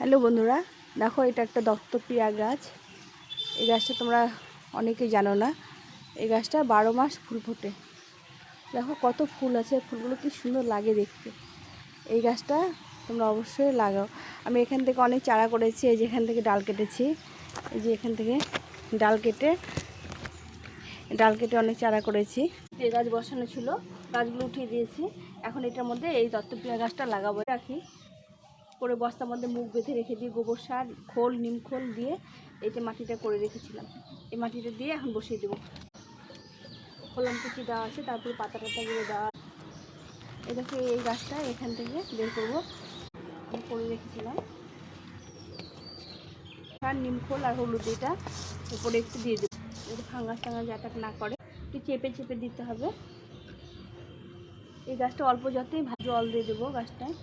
Hello বন্ধুরা, দেখো এটা একটা দত্তপ্রিয়া গাছ। এই গাছটা তোমরা অনেকেই জানো না। এই গাছটা 12 মাস ফুল ফোটে। দেখো কত ফুল আছে, ফুলগুলো কি সুন্দর লাগে দেখতে। এই গাছটা তোমরা অবশ্যই লাগাও। আমি এখান থেকে অনেক চারা করেছি, এই যে এখান থেকে ডাল কেটেছি, এই যে এখান থেকে ডাল কেটে অনেক চারা করেছি। এই গাছ বসানো ছিল, গাছগুলো উঠিয়ে দিয়েছি। এখন এটার মধ্যে এই দত্তপ্রিয়া গাছটা লাগাবো। রাখি করে বস্তার মধ্যে মুখ বেঁধে রেখে দিয়ে গোবর সার, খোল, নিম খোল দিয়ে এই যে মাটিটা করে রেখেছিলাম, এই মাটিটা দিয়ে এখন বসিয়ে দেবো। কলম কুচি দেওয়া আছে, তারপরে পাতা টাতাগুলো দেওয়া। এই দেখো এই গাছটা এখান থেকে বের করবো, আমি করে রেখেছিলাম। আর নিম খোল আর হলুদ এটা উপরে একটু দিয়ে দেবো, একটু ফাঙ্গাস টাঙ্গাস অ্যাটাক না করে। একটু চেপে চেপে দিতে হবে। এই গাছটা অল্প যতই জল দিয়ে দেবো গাছটায়।